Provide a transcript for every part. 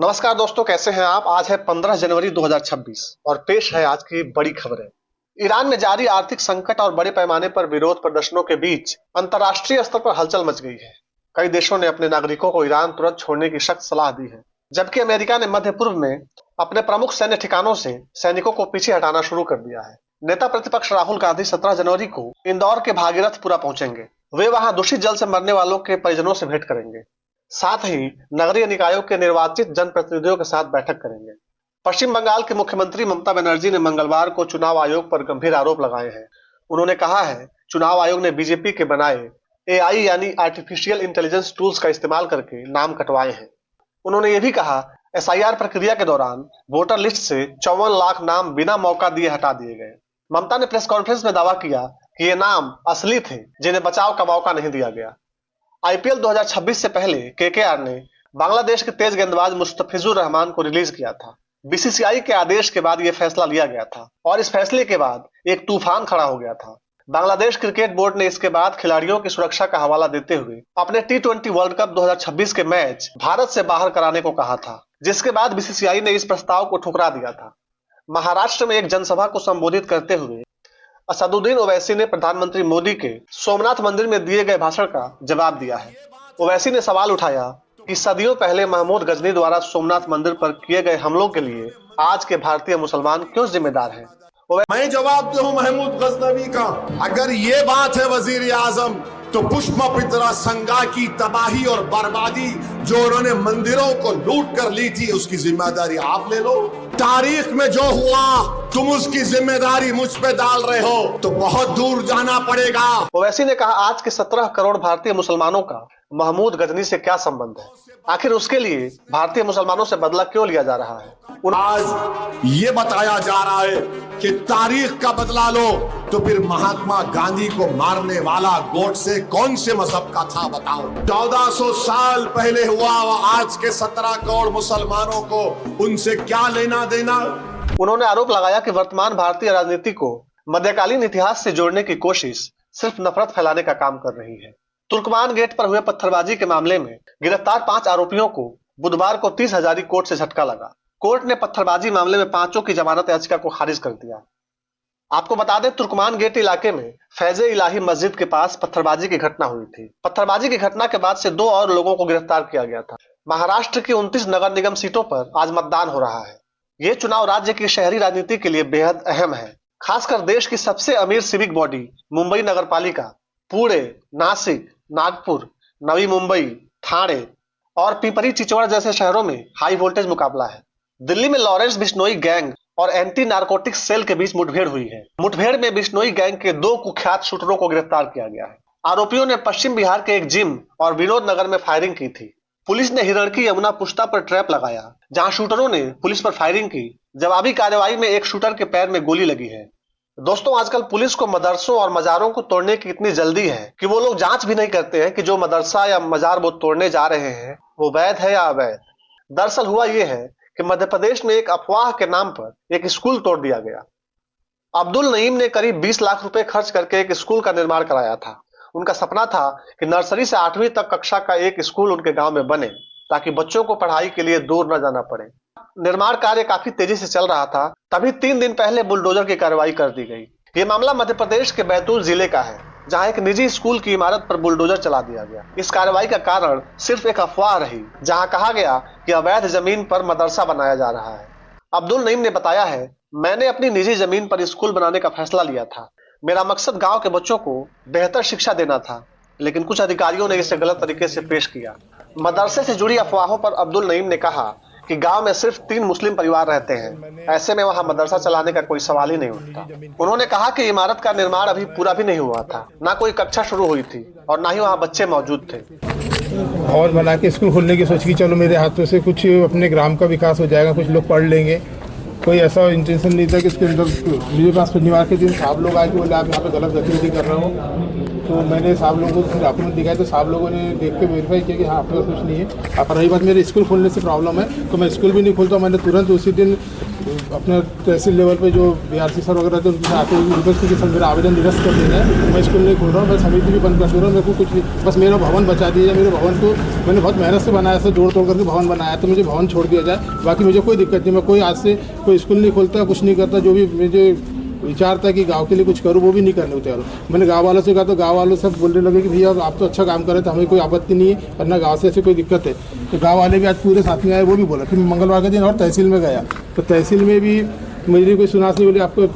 नमस्कार दोस्तों, कैसे हैं आप। आज है 15 जनवरी 2026 और पेश है आज की बड़ी खबरें। ईरान में जारी आर्थिक संकट और बड़े पैमाने पर विरोध प्रदर्शनों के बीच अंतर्राष्ट्रीय स्तर पर हलचल मच गई है। कई देशों ने अपने नागरिकों को ईरान तुरंत छोड़ने की सख्त सलाह दी है, जबकि अमेरिका ने मध्य पूर्व में अपने प्रमुख सैन्य ठिकानों से सैनिकों को पीछे हटाना शुरू कर दिया है। नेता प्रतिपक्ष राहुल गांधी 17 जनवरी को इंदौर के भागीरथपुरा पहुंचेंगे। वे वहां दूषित जल से मरने वालों के परिजनों से भेंट करेंगे। साथ ही नगरीय निकायों के निर्वाचित जनप्रतिनिधियों के साथ बैठक करेंगे। पश्चिम बंगाल की मुख्यमंत्री ममता बनर्जी ने मंगलवार को चुनाव आयोग पर गंभीर आरोप लगाए हैं। उन्होंने कहा है, चुनाव आयोग ने बीजेपी के बनाए एआई यानी आर्टिफिशियल इंटेलिजेंस टूल्स का इस्तेमाल करके नाम कटवाए हैं। उन्होंने ये भी कहा, एसआईआर प्रक्रिया के दौरान वोटर लिस्ट से 54 लाख नाम बिना मौका दिए हटा दिए गए। ममता ने प्रेस कॉन्फ्रेंस में दावा किया कि ये नाम असली थे, जिन्हें बचाव का मौका नहीं दिया गया। आईपीएल 2026 से पहले केकेआर ने बांग्लादेश के तेज गेंदबाज मुस्तफिजुर रहमान को रिलीज किया था। बीसीसीआई के आदेश के बाद यह फैसला लिया गया था और इस फैसले के बाद एक तूफान खड़ा हो गया था। बांग्लादेश क्रिकेट बोर्ड ने इसके बाद खिलाड़ियों की सुरक्षा का हवाला देते हुए अपने टी20 वर्ल्ड कप 2026 के मैच भारत से बाहर कराने को कहा था, जिसके बाद बीसीसीआई ने इस प्रस्ताव को ठुकरा दिया था। महाराष्ट्र में एक जनसभा को संबोधित करते हुए असदुद्दीन ओवैसी ने प्रधानमंत्री मोदी के सोमनाथ मंदिर में दिए गए भाषण का जवाब दिया है। ओवैसी ने सवाल उठाया कि सदियों पहले महमूद गजनी द्वारा सोमनाथ मंदिर पर किए गए हमलों के लिए आज के भारतीय मुसलमान क्यों जिम्मेदार हैं। मैं जवाब दूं महमूद गजनवी का, अगर ये बात है वजीर आजम, तो पुष्पपित्रा संगा की तबाही और बर्बादी जो उन्होंने मंदिरों को लूट कर ली थी, उसकी जिम्मेदारी आप ले लो। तारीख में जो हुआ तुम उसकी जिम्मेदारी मुझ पे डाल रहे हो, तो बहुत दूर जाना पड़ेगा। ओवैसी ने कहा, आज के 17 करोड़ भारतीय मुसलमानों का महमूद गजनी से क्या संबंध है। आखिर उसके लिए भारतीय मुसलमानों से बदला क्यों लिया जा रहा है। आज ये बताया जा रहा है कि तारीख का बदला लो, तो फिर महात्मा गांधी को मारने वाला गोडसे कौन से मजहब का था बताओ। 1400 साल पहले हुआ और आज के 17 करोड़ मुसलमानों को उनसे क्या लेना देना। उन्होंने आरोप लगाया कि वर्तमान भारतीय राजनीति को मध्यकालीन इतिहास से जोड़ने की कोशिश सिर्फ नफरत फैलाने का काम कर रही है। तुर्कमान गेट पर हुए पत्थरबाजी के मामले में गिरफ्तार 5 आरोपियों को बुधवार को 30 हजारी कोर्ट से झटका लगा। कोर्ट ने पत्थरबाजी मामले में 5 की जमानत याचिका को खारिज कर दिया। आपको बता दें, तुर्कमान गेट इलाके में फैजे इलाही मस्जिद के पास पत्थरबाजी की घटना हुई थी। पत्थरबाजी की घटना के बाद से 2 और लोगों को गिरफ्तार किया गया था। महाराष्ट्र की 29 नगर निगम सीटों पर आज मतदान हो रहा है। ये चुनाव राज्य की शहरी राजनीति के लिए बेहद अहम है। खासकर देश की सबसे अमीर सिविक बॉडी मुंबई नगर पालिका, पुणे, नासिक, नागपुर, नवी मुंबई, ठाणे और पिंपरी चिंचवड़ जैसे शहरों में हाई वोल्टेज मुकाबला है। दिल्ली में लॉरेंस बिश्नोई गैंग और एंटी नारकोटिक्स सेल के बीच मुठभेड़ हुई है। मुठभेड़ में बिश्नोई गैंग के 2 कुख्यात शूटरों को गिरफ्तार किया गया है। आरोपियों ने पश्चिम बिहार के एक जिम और विनोद नगर में फायरिंग की थी। पुलिस ने हिरणकी यमुना पुष्टा पर ट्रैप लगाया, जहां शूटरों ने पुलिस पर फायरिंग की। जवाबी कार्रवाई में एक शूटर के पैर में गोली लगी है। दोस्तों, आजकल पुलिस को मदरसों और मजारों को तोड़ने की इतनी जल्दी है कि वो लोग जांच भी नहीं करते हैं कि जो मदरसा या मजार वो तोड़ने जा रहे हैं वो वैध है या अवैध। दरअसल हुआ ये है कि मध्य प्रदेश में एक अफवाह के नाम पर एक स्कूल तोड़ दिया गया। अब्दुल नईम ने करीब 20 लाख रुपए खर्च करके एक स्कूल का निर्माण कराया था। उनका सपना था कि नर्सरी से 8वीं तक कक्षा का एक स्कूल उनके गांव में बने, ताकि बच्चों को पढ़ाई के लिए दूर न जाना पड़े। निर्माण कार्य काफी तेजी से चल रहा था, तभी 3 दिन पहले बुलडोजर की कार्रवाई कर दी गई। ये मामला मध्य प्रदेश के बैतूल जिले का है, जहां एक निजी स्कूल की इमारत पर बुलडोजर चला दिया गया। इस कार्रवाई का कारण सिर्फ एक अफवाह रही, जहां कहा गया कि अवैध जमीन पर मदरसा बनाया जा रहा है। अब्दुल नईम ने बताया है, मैंने अपनी निजी जमीन पर स्कूल बनाने का फैसला लिया था। मेरा मकसद गांव के बच्चों को बेहतर शिक्षा देना था, लेकिन कुछ अधिकारियों ने इसे गलत तरीके से पेश किया। मदरसे से जुड़ी अफवाहों पर अब्दुल नईम ने कहा कि गांव में सिर्फ 3 मुस्लिम परिवार रहते हैं, ऐसे में वहां मदरसा चलाने का कोई सवाल ही नहीं उठता। उन्होंने कहा कि इमारत का निर्माण अभी पूरा भी नहीं हुआ था, ना कोई कक्षा शुरू हुई थी और ना ही वहां बच्चे मौजूद थे। और बना के स्कूल खोलने की सोच की, चलो मेरे हाथों से कुछ अपने ग्राम का विकास हो जाएगा, कुछ लोग पढ़ लेंगे। कोई ऐसा इंटेंशन नहीं था कि इसके अंदर मेरे पास शनिवार के दिन साहब लोग आए कि बोले आप यहाँ पे गलत गतिविधि कर रहे हो। तो मैंने साहब लोगों को डॉक्यूमेंट दिखाया तो साहब लोगों ने देख के वेरीफाई किया कि हाँ आपके पास कुछ नहीं है। अब रही बात मेरे स्कूल खोलने से प्रॉब्लम है तो मैं स्कूल भी नहीं खोलता। मैंने तुरंत उसी दिन अपने तहसील लेवल पे जो BRC सर वगैरह थे उनसे आते हुए रिक्वेस्ट की कि सर मेरा आवेदन निरस्त कर देना है, मैं स्कूल नहीं खोल रहा हूँ, मैं समिति भी बंद कर दे रहा हूँ, मेरे को कुछ नहीं, बस मेरा भवन बचा दिया जाए। मेरे भवन को मैंने बहुत मेहनत से बनाया, से जोड़ तोड़ करके भवन बनाया, तो मुझे भवन छोड़ दिया जाए। बाकी मुझे कोई दिक्कत नहीं, मैं कोई आज से कोई स्कूल नहीं खोलता, कुछ नहीं करता। जो भी मुझे विचार था कि गांव के लिए कुछ करूँ वो भी नहीं करने तैयार हूँ। मैंने गांव वालों से कहा तो गांव वालों सब बोलने लगे कि भैया आप तो अच्छा काम कर रहे थे, हमें कोई आपत्ति नहीं है, वरना गांव से ऐसी कोई दिक्कत है। तो गांव वाले भी आज पूरे साथ में आए, वो भी बोला। फिर मंगलवार के दिन और तहसील में गया तो तहसील में भी मुझे कोई सुनास नहीं, बोले आपको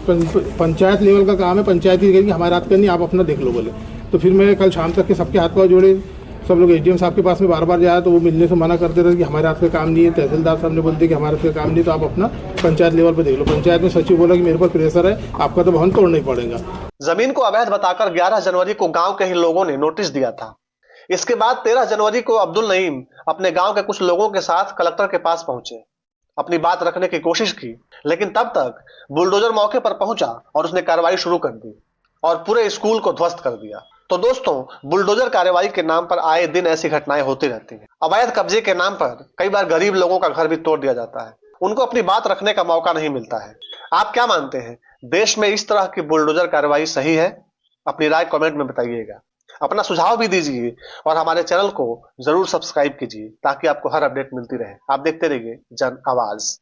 पंचायत लेवल का काम है, पंचायत ही कहेगी हमारे हाथ का नहीं, आप अपना देख लो बोले। तो फिर मैं कल शाम तक के सबके हाथ पाँव जोड़े, सब लोग SDM साहब के पास में बार बार जाया तो वो मिलने से मना करते रहे कि हमारे हाथ का काम नहीं है। तहसीलदार साहब ने बोलते कि हमारे हाथ का काम नहीं, तो आप अपना पंचायत लेवल पे देख लो। पंचायत में सचिव बोला कि मेरे पर प्रेशर है, आपका तो भवन तोड़ना ही पड़ेगा। जमीन को अवैध बताकर 11 जनवरी को गांव के ही लोगों ने नोटिस दिया था। इसके बाद 13 जनवरी को अब्दुल नईम अपने गांव के कुछ लोगों के साथ कलेक्टर के पास पहुंचे, अपनी बात रखने की कोशिश की, लेकिन तब तक बुलडोजर मौके पर पहुंचा और उसने कार्रवाई शुरू कर दी और पूरे स्कूल को ध्वस्त कर दिया। तो दोस्तों, बुलडोजर कार्रवाई के नाम पर आए दिन ऐसी घटनाएं होती रहती हैं। अवैध कब्जे के नाम पर कई बार गरीब लोगों का घर भी तोड़ दिया जाता है, उनको अपनी बात रखने का मौका नहीं मिलता है। आप क्या मानते हैं, देश में इस तरह की बुलडोजर कार्रवाई सही है? अपनी राय कमेंट में बताइएगा, अपना सुझाव भी दीजिए और हमारे चैनल को जरूर सब्सक्राइब कीजिए ताकि आपको हर अपडेट मिलती रहे। आप देखते रहिए जन आवाज।